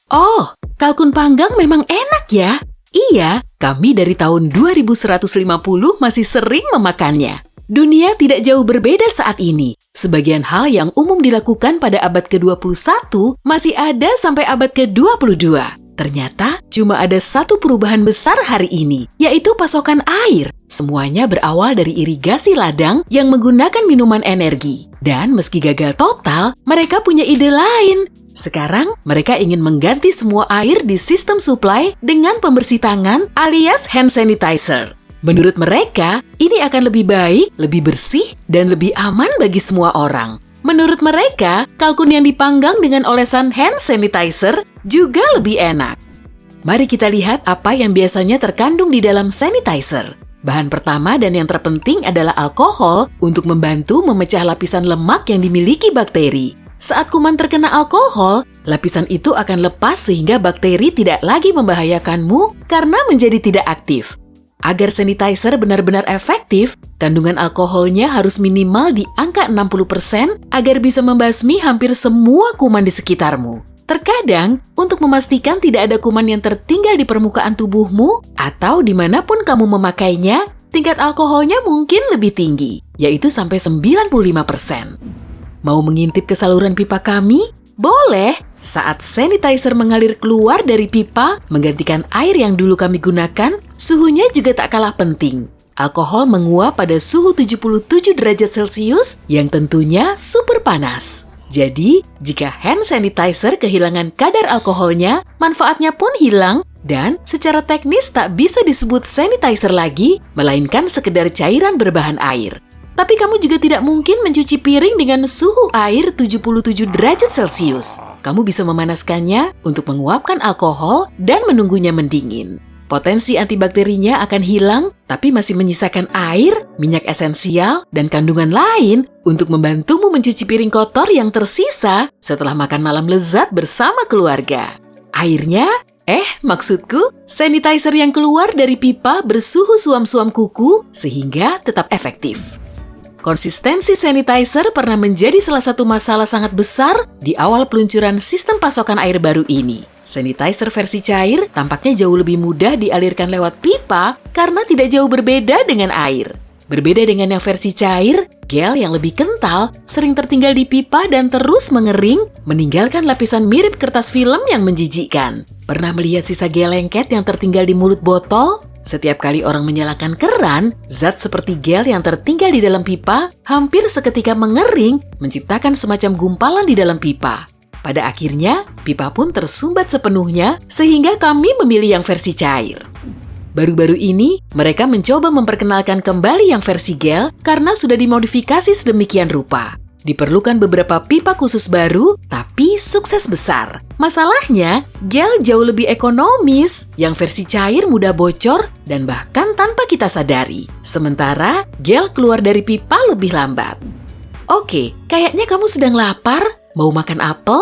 Oh, kalkun panggang memang enak ya? Iya, kami dari tahun 2150 masih sering memakannya. Dunia tidak jauh berbeda saat ini. Sebagian hal yang umum dilakukan pada abad ke-21 masih ada sampai abad ke-22. Ternyata cuma ada satu perubahan besar hari ini, yaitu pasokan air. Semuanya berawal dari irigasi ladang yang menggunakan minuman energi. Dan meski gagal total, mereka punya ide lain. Sekarang, mereka ingin mengganti semua air di sistem supply dengan pembersih tangan alias hand sanitizer. Menurut mereka, ini akan lebih baik, lebih bersih, dan lebih aman bagi semua orang. Menurut mereka, kalkun yang dipanggang dengan olesan hand sanitizer juga lebih enak. Mari kita lihat apa yang biasanya terkandung di dalam sanitizer. Bahan pertama dan yang terpenting adalah alkohol untuk membantu memecah lapisan lemak yang dimiliki bakteri. Saat kuman terkena alkohol, lapisan itu akan lepas sehingga bakteri tidak lagi membahayakanmu karena menjadi tidak aktif. Agar sanitizer benar-benar efektif, kandungan alkoholnya harus minimal di angka 60% agar bisa membasmi hampir semua kuman di sekitarmu. Terkadang, untuk memastikan tidak ada kuman yang tertinggal di permukaan tubuhmu atau dimanapun kamu memakainya, tingkat alkoholnya mungkin lebih tinggi, yaitu sampai 95%. Mau mengintip ke saluran pipa kami? Boleh! Saat sanitizer mengalir keluar dari pipa, menggantikan air yang dulu kami gunakan, suhunya juga tak kalah penting. Alkohol menguap pada suhu 77 derajat Celcius yang tentunya super panas. Jadi, jika hand sanitizer kehilangan kadar alkoholnya, manfaatnya pun hilang dan secara teknis tak bisa disebut sanitizer lagi, melainkan sekedar cairan berbahan air. Tapi kamu juga tidak mungkin mencuci piring dengan suhu air 77 derajat Celcius. Kamu bisa memanaskannya untuk menguapkan alkohol dan menunggunya mendingin. Potensi antibakterinya akan hilang, tapi masih menyisakan air, minyak esensial, dan kandungan lain untuk membantumu mencuci piring kotor yang tersisa setelah makan malam lezat bersama keluarga. Airnya, maksudku, sanitizer yang keluar dari pipa bersuhu suam-suam kuku sehingga tetap efektif. Konsistensi sanitizer pernah menjadi salah satu masalah sangat besar di awal peluncuran sistem pasokan air baru ini. Sanitizer versi cair tampaknya jauh lebih mudah dialirkan lewat pipa karena tidak jauh berbeda dengan air. Berbeda dengan yang versi cair, gel yang lebih kental sering tertinggal di pipa dan terus mengering, meninggalkan lapisan mirip kertas film yang menjijikkan. Pernah melihat sisa gel lengket yang tertinggal di mulut botol? Setiap kali orang menyalakan keran, zat seperti gel yang tertinggal di dalam pipa hampir seketika mengering, menciptakan semacam gumpalan di dalam pipa. Pada akhirnya, pipa pun tersumbat sepenuhnya sehingga kami memilih yang versi cair. Baru-baru ini, mereka mencoba memperkenalkan kembali yang versi gel karena sudah dimodifikasi sedemikian rupa. Diperlukan beberapa pipa khusus baru, tapi sukses besar. Masalahnya, gel jauh lebih ekonomis, yang versi cair mudah bocor dan bahkan tanpa kita sadari. Sementara, gel keluar dari pipa lebih lambat. Oke, kayaknya kamu sedang lapar? Mau makan apel?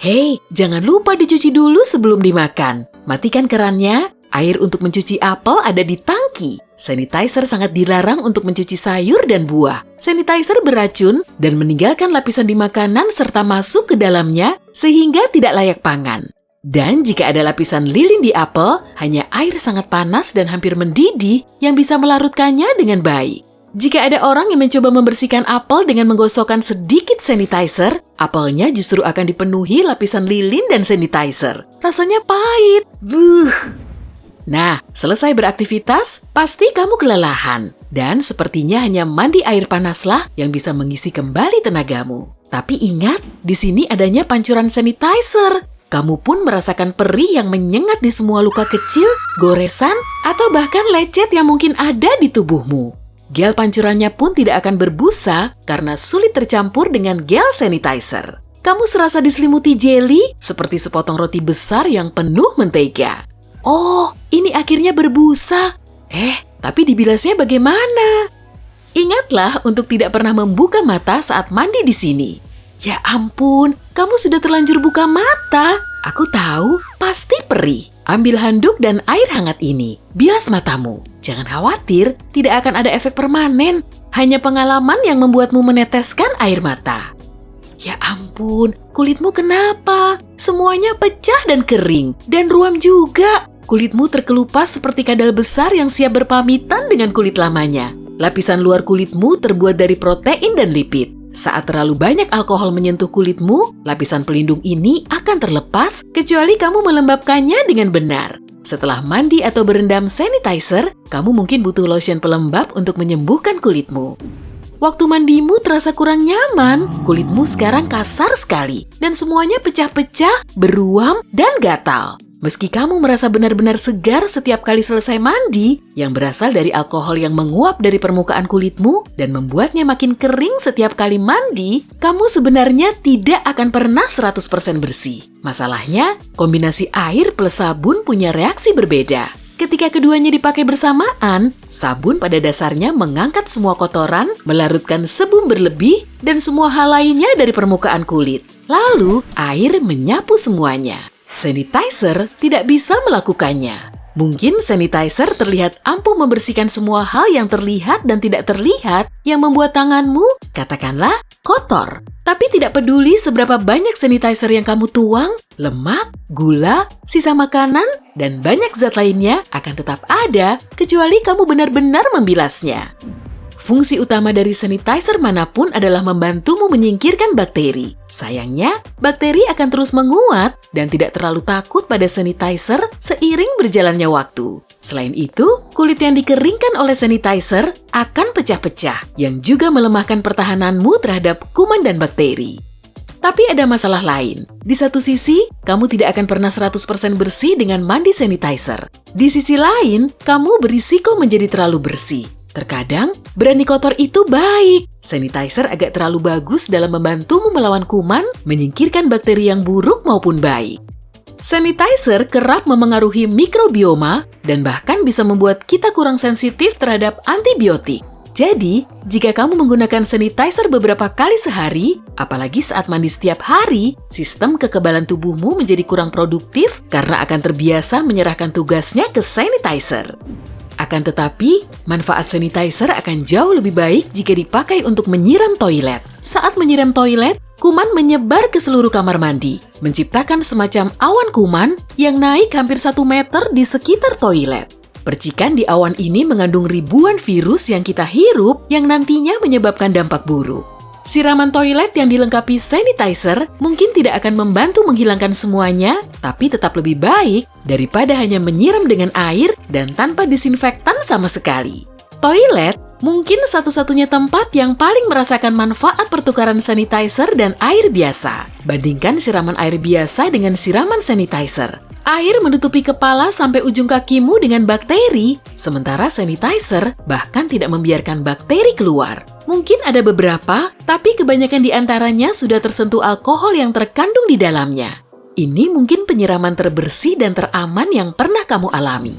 Hei, jangan lupa dicuci dulu sebelum dimakan. Matikan kerannya, air untuk mencuci apel ada di tangki. Sanitizer sangat dilarang untuk mencuci sayur dan buah. Sanitizer beracun dan meninggalkan lapisan di makanan serta masuk ke dalamnya sehingga tidak layak pangan. Dan jika ada lapisan lilin di apel, hanya air sangat panas dan hampir mendidih yang bisa melarutkannya dengan baik. Jika ada orang yang mencoba membersihkan apel dengan menggosokkan sedikit sanitizer, apelnya justru akan dipenuhi lapisan lilin dan sanitizer. Rasanya pahit. Nah, selesai beraktivitas, pasti kamu kelelahan. Dan sepertinya hanya mandi air panaslah yang bisa mengisi kembali tenagamu. Tapi ingat, di sini adanya pancuran sanitizer. Kamu pun merasakan perih yang menyengat di semua luka kecil, goresan, atau bahkan lecet yang mungkin ada di tubuhmu. Gel pancurannya pun tidak akan berbusa karena sulit tercampur dengan gel sanitizer. Kamu serasa diselimuti jeli seperti sepotong roti besar yang penuh mentega. Oh, ini akhirnya berbusa. Tapi dibilasnya bagaimana? Ingatlah untuk tidak pernah membuka mata saat mandi di sini. Ya ampun, kamu sudah terlanjur buka mata. Aku tahu, pasti perih. Ambil handuk dan air hangat ini. Bilas matamu. Jangan khawatir, tidak akan ada efek permanen. Hanya pengalaman yang membuatmu meneteskan air mata. Ya ampun, kulitmu kenapa? Semuanya pecah dan kering, dan ruam juga. Kulitmu terkelupas seperti kadal besar yang siap berpamitan dengan kulit lamanya. Lapisan luar kulitmu terbuat dari protein dan lipid. Saat terlalu banyak alkohol menyentuh kulitmu, lapisan pelindung ini akan terlepas kecuali kamu melembabkannya dengan benar. Setelah mandi atau berendam sanitizer, kamu mungkin butuh lotion pelembab untuk menyembuhkan kulitmu. Waktu mandimu terasa kurang nyaman, kulitmu sekarang kasar sekali, dan semuanya pecah-pecah, beruam, dan gatal. Meski kamu merasa benar-benar segar setiap kali selesai mandi, yang berasal dari alkohol yang menguap dari permukaan kulitmu dan membuatnya makin kering setiap kali mandi, kamu sebenarnya tidak akan pernah 100% bersih. Masalahnya, kombinasi air plus sabun punya reaksi berbeda. Ketika keduanya dipakai bersamaan, sabun pada dasarnya mengangkat semua kotoran, melarutkan sebum berlebih, dan semua hal lainnya dari permukaan kulit. Lalu, air menyapu semuanya. Sanitizer tidak bisa melakukannya. Mungkin sanitizer terlihat ampuh membersihkan semua hal yang terlihat dan tidak terlihat yang membuat tanganmu, katakanlah, kotor. Tapi tidak peduli seberapa banyak sanitizer yang kamu tuang, lemak, gula, sisa makanan, dan banyak zat lainnya akan tetap ada kecuali kamu benar-benar membilasnya. Fungsi utama dari sanitizer manapun adalah membantumu menyingkirkan bakteri. Sayangnya, bakteri akan terus menguat dan tidak terlalu takut pada sanitizer seiring berjalannya waktu. Selain itu, kulit yang dikeringkan oleh sanitizer akan pecah-pecah, yang juga melemahkan pertahananmu terhadap kuman dan bakteri. Tapi ada masalah lain. Di satu sisi, kamu tidak akan pernah 100% bersih dengan mandi sanitizer. Di sisi lain, kamu berisiko menjadi terlalu bersih. Terkadang, berani kotor itu baik. Sanitizer agak terlalu bagus dalam membantumu melawan kuman, menyingkirkan bakteri yang buruk maupun baik. Sanitizer kerap memengaruhi mikrobioma dan bahkan bisa membuat kita kurang sensitif terhadap antibiotik. Jadi, jika kamu menggunakan sanitizer beberapa kali sehari, apalagi saat mandi setiap hari, sistem kekebalan tubuhmu menjadi kurang produktif karena akan terbiasa menyerahkan tugasnya ke sanitizer. Akan tetapi, manfaat sanitizer akan jauh lebih baik jika dipakai untuk menyiram toilet. Saat menyiram toilet, kuman menyebar ke seluruh kamar mandi, menciptakan semacam awan kuman yang naik hampir 1 meter di sekitar toilet. Percikan di awan ini mengandung ribuan virus yang kita hirup yang nantinya menyebabkan dampak buruk. Siraman toilet yang dilengkapi sanitizer mungkin tidak akan membantu menghilangkan semuanya, tapi tetap lebih baik daripada hanya menyiram dengan air dan tanpa disinfektan sama sekali. Toilet mungkin satu-satunya tempat yang paling merasakan manfaat pertukaran sanitizer dan air biasa. Bandingkan siraman air biasa dengan siraman sanitizer. Air menutupi kepala sampai ujung kakimu dengan bakteri, sementara sanitizer bahkan tidak membiarkan bakteri keluar. Mungkin ada beberapa, tapi kebanyakan di antaranya sudah tersentuh alkohol yang terkandung di dalamnya. Ini mungkin penyiraman terbersih dan teraman yang pernah kamu alami.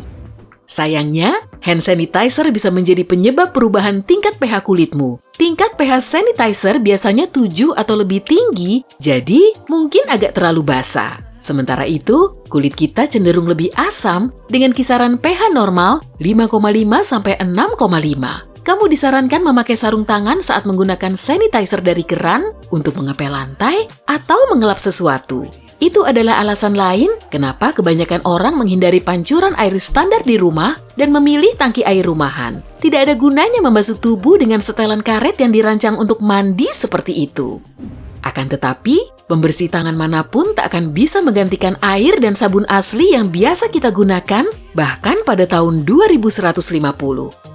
Sayangnya, hand sanitizer bisa menjadi penyebab perubahan tingkat pH kulitmu. Tingkat pH sanitizer biasanya 7 atau lebih tinggi, jadi mungkin agak terlalu basah. Sementara itu, kulit kita cenderung lebih asam dengan kisaran pH normal 5,5 sampai 6,5. Kamu disarankan memakai sarung tangan saat menggunakan sanitizer dari keran untuk mengepel lantai atau mengelap sesuatu. Itu adalah alasan lain kenapa kebanyakan orang menghindari pancuran air standar di rumah dan memilih tangki air rumahan. Tidak ada gunanya membasuh tubuh dengan setelan karet yang dirancang untuk mandi seperti itu. Akan tetapi, pembersih tangan manapun tak akan bisa menggantikan air dan sabun asli yang biasa kita gunakan bahkan pada tahun 2150.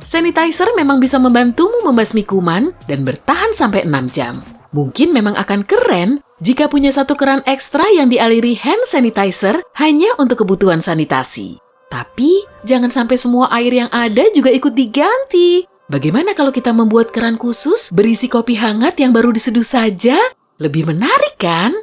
Sanitizer memang bisa membantumu membasmi kuman dan bertahan sampai 6 jam. Mungkin memang akan keren jika punya satu keran ekstra yang dialiri hand sanitizer hanya untuk kebutuhan sanitasi. Tapi, jangan sampai semua air yang ada juga ikut diganti. Bagaimana kalau kita membuat keran khusus berisi kopi hangat yang baru diseduh saja? Lebih menarik kan?